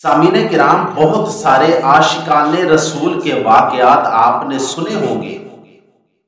سامعین کرام، بہت سارے عاشقان رسول کے واقعات آپ نے سنے ہوں گے،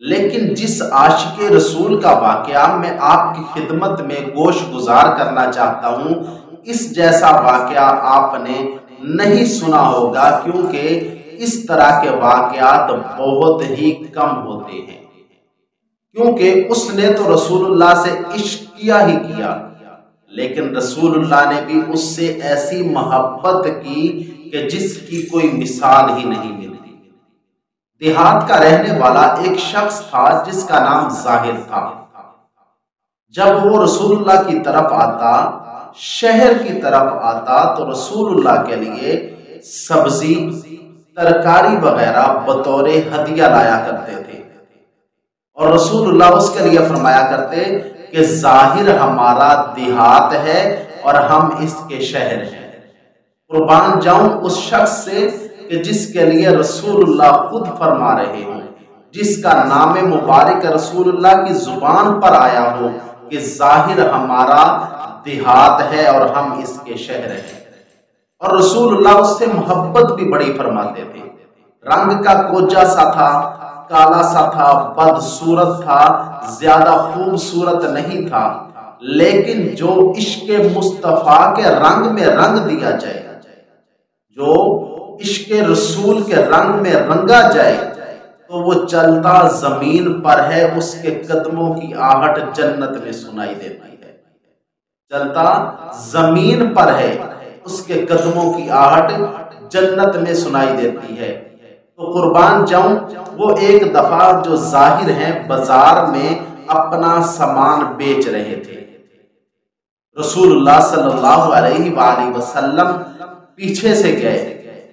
لیکن جس عاشق رسول کا واقعہ میں آپ کی خدمت میں گوش گزار کرنا چاہتا ہوں، اس جیسا واقعہ آپ نے نہیں سنا ہوگا، کیونکہ اس طرح کے واقعات بہت ہی کم ہوتے ہیں، کیونکہ اس نے تو رسول اللہ سے عشق کیا ہی کیا، لیکن رسول اللہ نے بھی اس سے ایسی محبت کی کہ جس کی کوئی مثال ہی نہیں ملتی۔ دیہات کا رہنے والا ایک شخص تھا جس کا نام ظاہر تھا۔ جب وہ رسول اللہ کی طرف آتا، شہر کی طرف آتا، تو رسول اللہ کے لیے سبزی، ترکاری وغیرہ بطور ہدیہ لایا کرتے تھے، اور رسول اللہ اس کے لیے فرمایا کرتے کہ ظاہر ہمارا دیہات ہے اور ہم اس کے شہر ہیں۔ قربان جاؤں اس شخص سے کہ جس کے لیے رسول اللہ خود فرما رہے ہوں، جس کا نام مبارک رسول اللہ کی زبان پر آیا ہو کہ ظاہر ہمارا دیہات ہے اور ہم اس کے شہر ہیں۔ اور رسول اللہ اس سے محبت بھی بڑی فرماتے تھے۔ رنگ کا کوجا سا تھا، کالا سا تھا، بدصورت تھا، زیادہ خوبصورت نہیں تھا، لیکن جو عشق مصطفیٰ کے رنگ میں رنگ دیا جائے، جو عشق رسول کے رنگ میں رنگا جائے، تو وہ چلتا زمین پر ہے، اس کے قدموں کی آہٹ جنت میں سنائی دیتی ہے۔ چلتا زمین پر ہے، اس کے قدموں کی آہٹ جنت میں سنائی دیتی ہے۔ تو قربان جاؤں، وہ ایک دفعہ جو ظاہر ہیں بازار میں اپنا سامان بیچ رہے تھے۔ رسول اللہ صلی اللہ علیہ وآلہ وسلم پیچھے سے گئے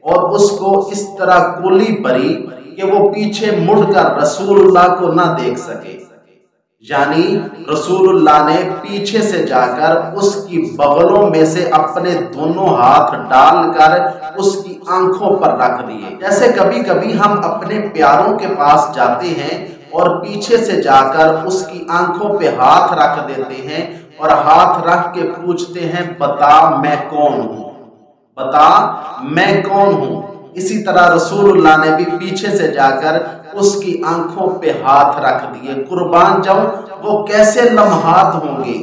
اور اس کو اس طرح گولی بری کہ وہ پیچھے مڑ کر رسول اللہ کو نہ دیکھ سکے، یعنی رسول اللہ نے پیچھے سے جا کر اس کی بغلوں میں سے اپنے دونوں ہاتھ ڈال کر اس کی آنکھوں پر رکھ دیے۔ جیسے کبھی کبھی ہم اپنے پیاروں کے پاس جاتے ہیں اور پیچھے سے جا کر اس کی آنکھوں پہ ہاتھ رکھ دیتے ہیں اور ہاتھ رکھ کے پوچھتے ہیں، بتا میں کون ہوں، بتا میں کون ہوں۔ اسی طرح رسول اللہ نے بھی پیچھے سے جا کر اس کی آنکھوں پہ ہاتھ رکھ دیے۔ قربان جاؤں، وہ کیسے لمحات ہوں گے،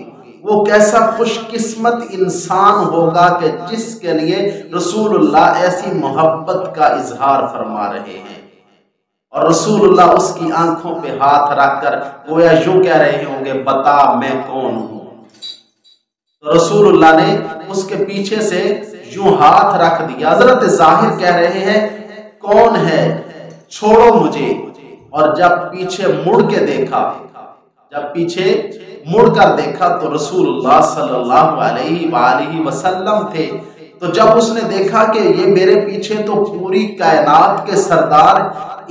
وہ کیسا خوش قسمت انسان ہوگا کہ جس کے لیے رسول اللہ ایسی محبت کا اظہار فرما رہے ہیں، اور رسول اللہ اس کی آنکھوں پہ ہاتھ رکھ کر گویا یوں کہہ رہے ہوں گے، بتا میں کون ہوں۔ تو رسول اللہ نے اس کے پیچھے سے یوں ہاتھ رکھ دیا۔ حضرت ظاہر کہہ رہے ہیں، کون ہے، چھوڑو مجھے۔ اور جب پیچھے مڑ کے دیکھا، جب پیچھے مڑ کر دیکھا تو رسول اللہ صلی اللہ علیہ وآلہ وسلم تھے۔ تو جب اس نے دیکھا کہ یہ میرے پیچھے تو پوری کائنات کے سردار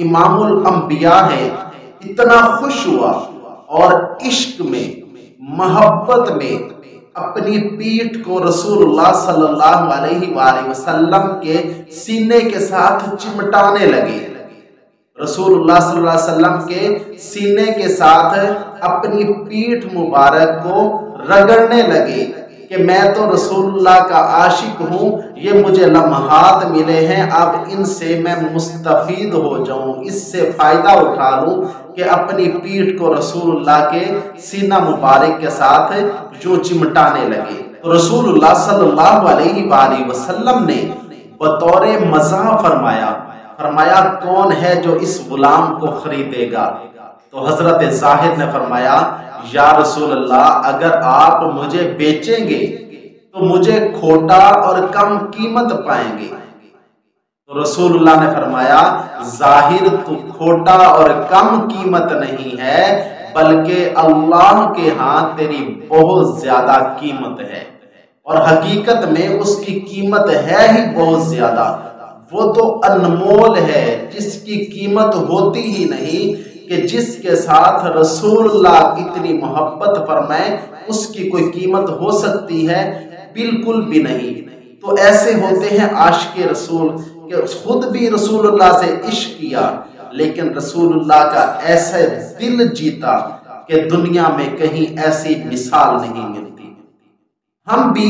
امام الانبیاء ہیں، اتنا خوش ہوا اور عشق میں، محبت میں اپنی پیٹھ کو رسول اللہ صلی اللہ علیہ وآلہ وسلم کے سینے کے ساتھ چمٹانے لگے۔ رسول اللہ صلی اللہ علیہ وسلم کے سینے کے ساتھ اپنی پیٹھ مبارک کو رگڑنے لگے کہ میں تو رسول اللہ کا عاشق ہوں، یہ مجھے لمحات ملے ہیں، اب ان سے میں مستفید ہو جاؤں، اس سے فائدہ اٹھا لوں کہ اپنی پیٹھ کو رسول اللہ کے سینہ مبارک کے ساتھ جو چمٹانے لگے۔ تو رسول اللہ صلی اللہ علیہ وآلہ وسلم نے بطور مزاح فرمایا کون ہے جو اس غلام کو خریدے گا؟ تو حضرت ظاہر نے فرمایا، یا رسول اللہ، اگر آپ مجھے بیچیں گے تو مجھے کھوٹا اور کم قیمت پائیں گے۔ تو رسول اللہ نے فرمایا، ظاہر تو کھوٹا اور کم قیمت نہیں ہے، بلکہ اللہ کے ہاں تیری بہت زیادہ قیمت ہے، اور حقیقت میں اس کی قیمت ہے ہی بہت زیادہ۔ وہ تو انمول ہے، جس کی قیمت ہوتی ہی نہیں، کہ جس کے ساتھ رسول اللہ اتنی محبت فرمائے اس کی کوئی قیمت ہو سکتی ہے؟ بالکل بھی نہیں۔ تو ایسے ہوتے ہیں عاشق رسول کہ خود بھی رسول اللہ سے عشق کیا، لیکن رسول اللہ کا ایسے دل جیتا کہ دنیا میں کہیں ایسی مثال نہیں ملتی۔ ہم بھی